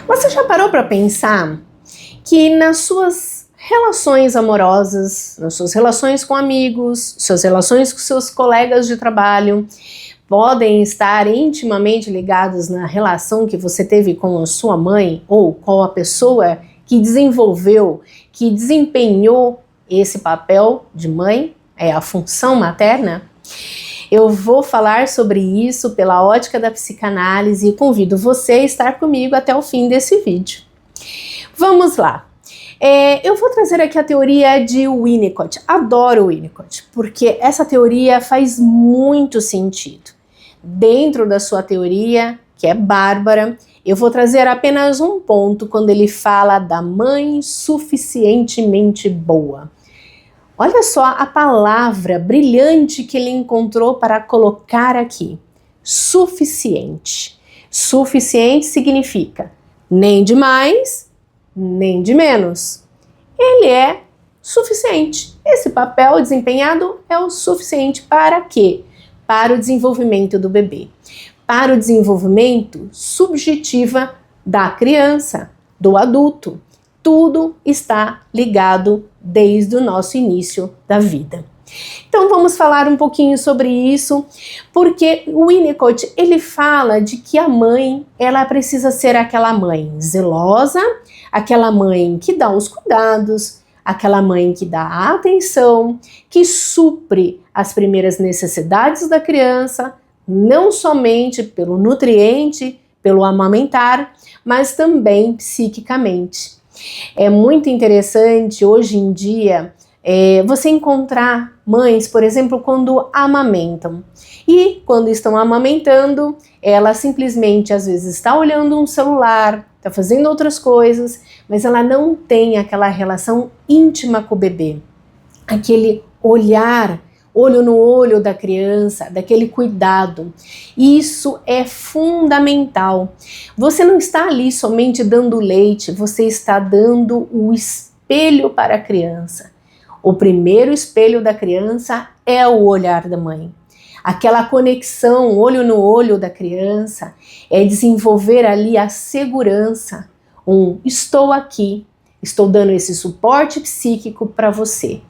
Você já parou para pensar que nas suas relações amorosas, nas suas relações com amigos, suas relações com seus colegas de trabalho, podem estar intimamente ligados na relação que você teve com a sua mãe ou com a pessoa que desenvolveu, que desempenhou esse papel de mãe, a função materna? Eu vou falar sobre isso pela ótica da psicanálise e convido você a estar comigo até o fim desse vídeo. Vamos lá. Eu vou trazer aqui a teoria de Winnicott. Adoro Winnicott, porque essa teoria faz muito sentido. Dentro da sua teoria, que é bárbara, eu vou trazer apenas um ponto quando ele fala da mãe suficientemente boa. Olha só a palavra brilhante que ele encontrou para colocar aqui. Suficiente. Suficiente significa nem de mais, nem de menos. Ele é suficiente. Esse papel desempenhado é o suficiente para quê? Para o desenvolvimento do bebê. Para o desenvolvimento subjetiva da criança, do adulto. Tudo está ligado desde o nosso início da vida. Então vamos falar um pouquinho sobre isso, porque o Winnicott, ele fala de que a mãe, ela precisa ser aquela mãe zelosa, aquela mãe que dá os cuidados, aquela mãe que dá a atenção, que supre as primeiras necessidades da criança, não somente pelo nutriente, pelo amamentar, mas também psiquicamente. É muito interessante hoje em dia você encontrar mães, por exemplo, quando amamentam. E quando estão amamentando, ela simplesmente às vezes está olhando um celular, está fazendo outras coisas, mas ela não tem aquela relação íntima com o bebê. Aquele olhar, olho no olho da criança, daquele cuidado. Isso é fundamental. Você não está ali somente dando leite, você está dando o espelho para a criança. O primeiro espelho da criança é o olhar da mãe. Aquela conexão, olho no olho da criança, é desenvolver ali a segurança. Estou aqui, estou dando esse suporte psíquico para você.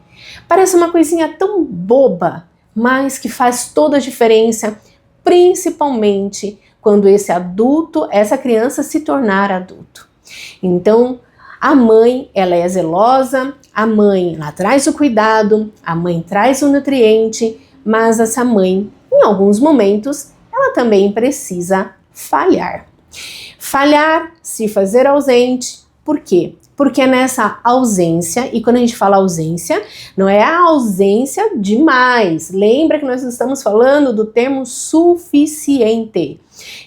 Parece uma coisinha tão boba, mas que faz toda a diferença, principalmente quando esse adulto, essa criança se tornar adulto. Então, a mãe, ela é zelosa, a mãe, ela traz o cuidado, a mãe traz o nutriente, mas essa mãe, em alguns momentos, ela também precisa falhar. Falhar, se fazer ausente, por quê? Porque é nessa ausência, e quando a gente fala ausência, não é a ausência demais. Lembra que nós estamos falando do termo suficiente.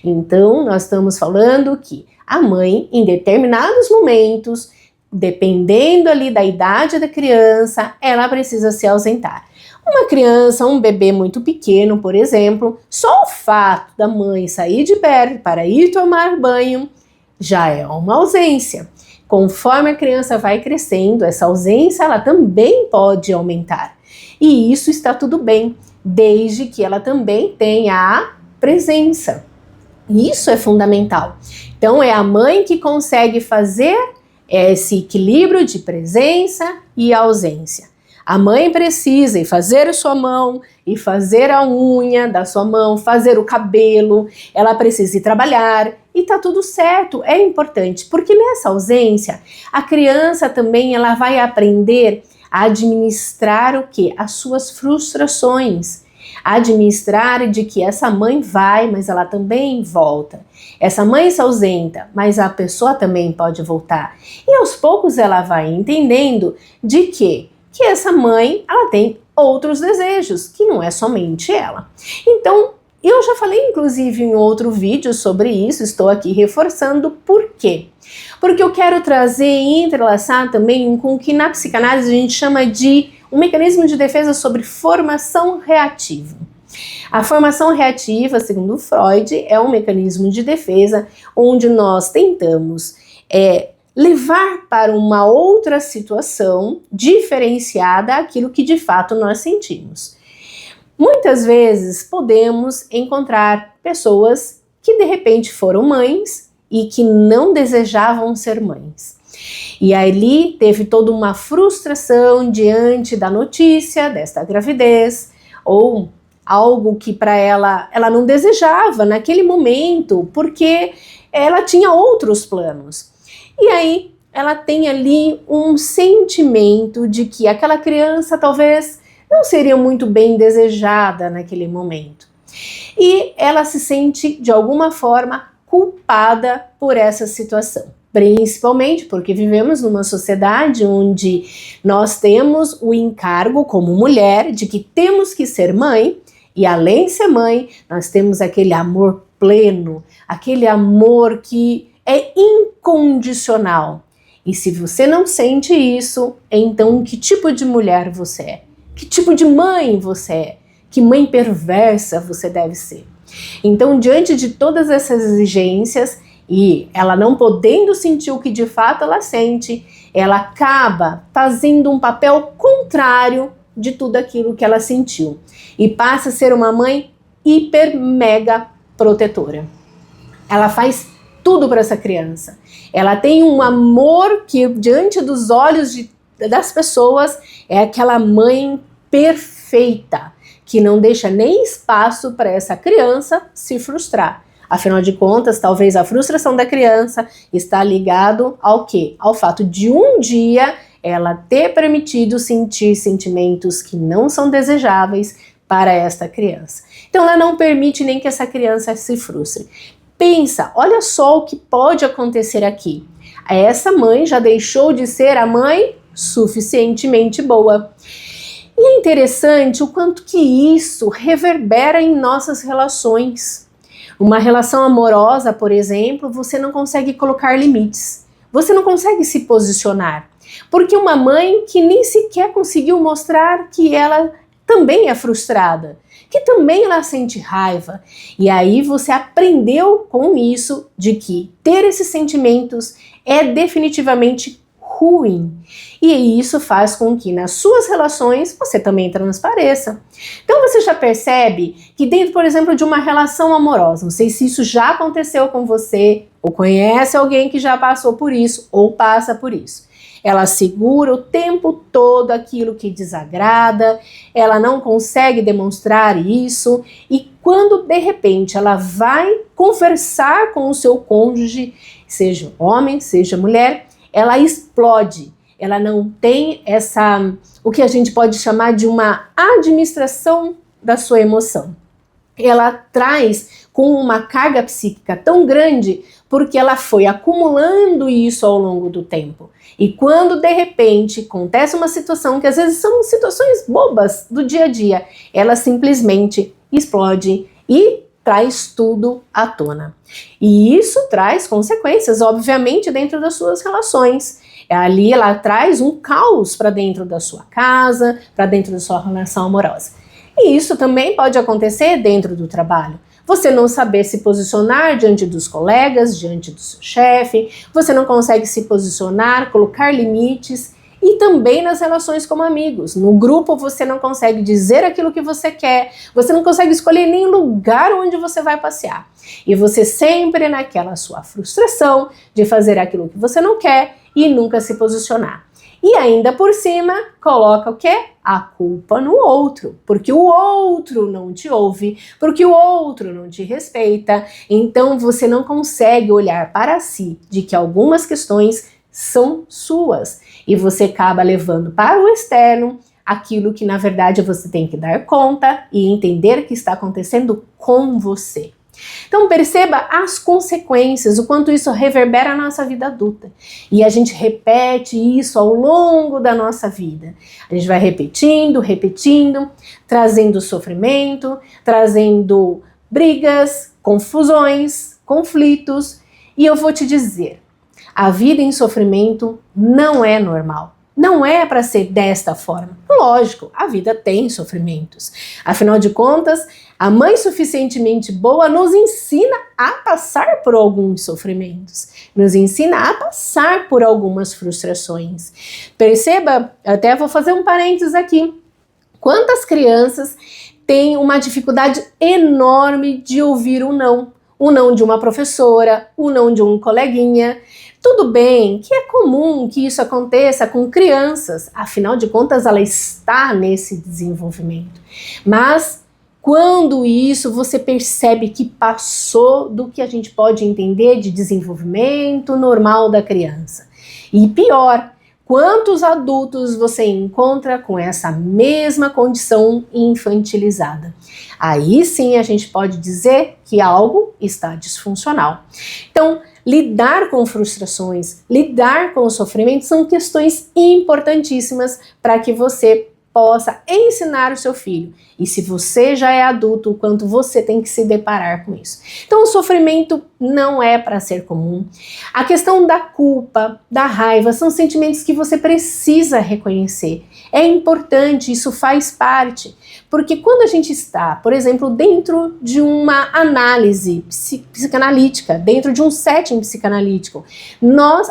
Então, nós estamos falando que a mãe, em determinados momentos, dependendo ali da idade da criança, ela precisa se ausentar. Uma criança, um bebê muito pequeno, por exemplo, só o fato da mãe sair de berço para ir tomar banho já é uma ausência. Conforme a criança vai crescendo, essa ausência ela também pode aumentar. E isso está tudo bem, desde que ela também tenha a presença. Isso é fundamental. Então é a mãe que consegue fazer esse equilíbrio de presença e ausência. A mãe precisa ir fazer a sua mão, e fazer a unha da sua mão, fazer o cabelo, ela precisa ir trabalhar e tá tudo certo, é importante, porque nessa ausência, a criança também ela vai aprender a administrar o quê? As suas frustrações, administrar de que essa mãe vai, mas ela também volta. Essa mãe se ausenta, mas a pessoa também pode voltar. E aos poucos ela vai entendendo de que essa mãe, ela tem outros desejos, que não é somente ela. Então, eu já falei inclusive em outro vídeo sobre isso, estou aqui reforçando por quê? Porque eu quero trazer e entrelaçar também com o que na psicanálise a gente chama de um mecanismo de defesa sobre formação reativa. A formação reativa, segundo Freud, é um mecanismo de defesa onde nós tentamos levar para uma outra situação diferenciada aquilo que de fato nós sentimos. Muitas vezes podemos encontrar pessoas que de repente foram mães e que não desejavam ser mães. E ali teve toda uma frustração diante da notícia desta gravidez, ou algo que para ela não desejava naquele momento, porque ela tinha outros planos. E aí ela tem ali um sentimento de que aquela criança talvez não seria muito bem desejada naquele momento. E ela se sente, de alguma forma, culpada por essa situação. Principalmente porque vivemos numa sociedade onde nós temos o encargo como mulher de que temos que ser mãe, e além de ser mãe, nós temos aquele amor pleno, aquele amor que é incondicional. E se você não sente isso, então que tipo de mulher você é? Que tipo de mãe você é? Que mãe perversa você deve ser? Então, diante de todas essas exigências, e ela não podendo sentir o que de fato ela sente, ela acaba fazendo um papel contrário de tudo aquilo que ela sentiu. E passa a ser uma mãe hiper mega protetora. Ela faz tudo para essa criança. Ela tem um amor que, diante dos olhos das pessoas, é aquela mãe perfeita, que não deixa nem espaço para essa criança se frustrar. Afinal de contas, talvez a frustração da criança está ligado ao quê? Ao fato de um dia ela ter permitido sentir sentimentos que não são desejáveis para esta criança. Então ela não permite nem que essa criança se frustre. Pensa, olha só o que pode acontecer aqui. Essa mãe já deixou de ser a mãe suficientemente boa. E é interessante o quanto que isso reverbera em nossas relações. Uma relação amorosa, por exemplo, você não consegue colocar limites. Você não consegue se posicionar. Porque uma mãe que nem sequer conseguiu mostrar que ela também é frustrada, que também ela sente raiva. E aí você aprendeu com isso de que ter esses sentimentos é definitivamente ruim. E isso faz com que nas suas relações você também transpareça. Então você já percebe que dentro, por exemplo, de uma relação amorosa, não sei se isso já aconteceu com você, ou conhece alguém que já passou por isso, ou passa por isso. Ela segura o tempo todo aquilo que desagrada, ela não consegue demonstrar isso, e quando de repente ela vai conversar com o seu cônjuge, seja homem, seja mulher, ela explode. Ela não tem o que a gente pode chamar de uma administração da sua emoção. Ela traz com uma carga psíquica tão grande porque ela foi acumulando isso ao longo do tempo. E quando de repente acontece uma situação que às vezes são situações bobas do dia a dia, ela simplesmente explode e traz tudo à tona. E isso traz consequências, obviamente, dentro das suas relações. Ali ela traz um caos para dentro da sua casa, para dentro da sua relação amorosa. E isso também pode acontecer dentro do trabalho. Você não saber se posicionar diante dos colegas, diante do seu chefe, você não consegue se posicionar, colocar limites, e também nas relações como amigos. No grupo você não consegue dizer aquilo que você quer, você não consegue escolher nem lugar onde você vai passear. E você sempre naquela sua frustração de fazer aquilo que você não quer e nunca se posicionar. E ainda por cima, coloca o quê? A culpa no outro, porque o outro não te ouve, porque o outro não te respeita. Então você não consegue olhar para si de que algumas questões são suas e você acaba levando para o externo aquilo que na verdade você tem que dar conta e entender que está acontecendo com você. Então perceba as consequências, o quanto isso reverbera na nossa vida adulta. E a gente repete isso ao longo da nossa vida. A gente vai repetindo, trazendo sofrimento, trazendo brigas, confusões, conflitos. E eu vou te dizer, a vida em sofrimento não é normal. Não é para ser desta forma. Lógico, a vida tem sofrimentos. Afinal de contas, a mãe suficientemente boa nos ensina a passar por alguns sofrimentos. Nos ensina a passar por algumas frustrações. Perceba, até vou fazer um parênteses aqui. Quantas crianças têm uma dificuldade enorme de ouvir um não? o não de uma professora, o não de um coleguinha. Tudo bem que é comum que isso aconteça com crianças, afinal de contas ela está nesse desenvolvimento. Mas quando isso você percebe que passou do que a gente pode entender de desenvolvimento normal da criança. E pior, quantos adultos você encontra com essa mesma condição infantilizada? Aí sim a gente pode dizer que algo está disfuncional. Então, lidar com frustrações, lidar com o sofrimento são questões importantíssimas para que você possa ensinar o seu filho. E se você já é adulto, o quanto você tem que se deparar com isso. Então o sofrimento não é para ser comum. A questão da culpa, da raiva, são sentimentos que você precisa reconhecer. É importante, isso faz parte. Porque quando a gente está, por exemplo, dentro de uma análise psicanalítica, dentro de um setting psicanalítico,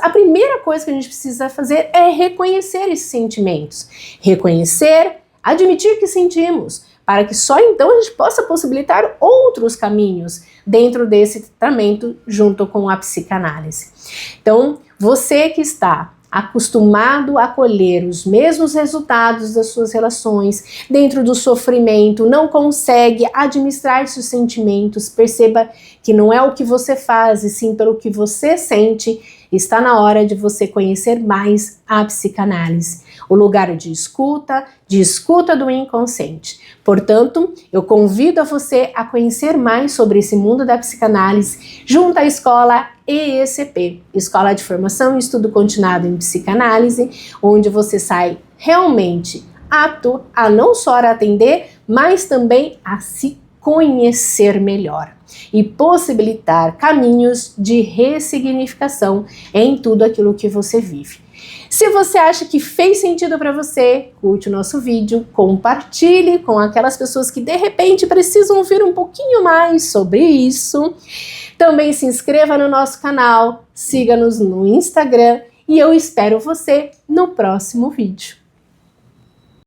a primeira coisa que a gente precisa fazer é reconhecer esses sentimentos. Reconhecer, admitir que sentimos, para que só então a gente possa possibilitar outros caminhos dentro desse tratamento junto com a psicanálise. Então, você que está acostumado a colher os mesmos resultados das suas relações, dentro do sofrimento, não consegue administrar seus sentimentos, perceba que não é o que você faz, e sim pelo que você sente, está na hora de você conhecer mais a psicanálise, o lugar de escuta do inconsciente. Portanto, eu convido a você a conhecer mais sobre esse mundo da psicanálise junto à escola EECP, Escola de Formação e Estudo Continuado em Psicanálise, onde você sai realmente apto a não só atender, mas também a se conhecer melhor e possibilitar caminhos de ressignificação em tudo aquilo que você vive. Se você acha que fez sentido para você, curte o nosso vídeo, compartilhe com aquelas pessoas que de repente precisam ouvir um pouquinho mais sobre isso. Também se inscreva no nosso canal, siga-nos no Instagram e eu espero você no próximo vídeo.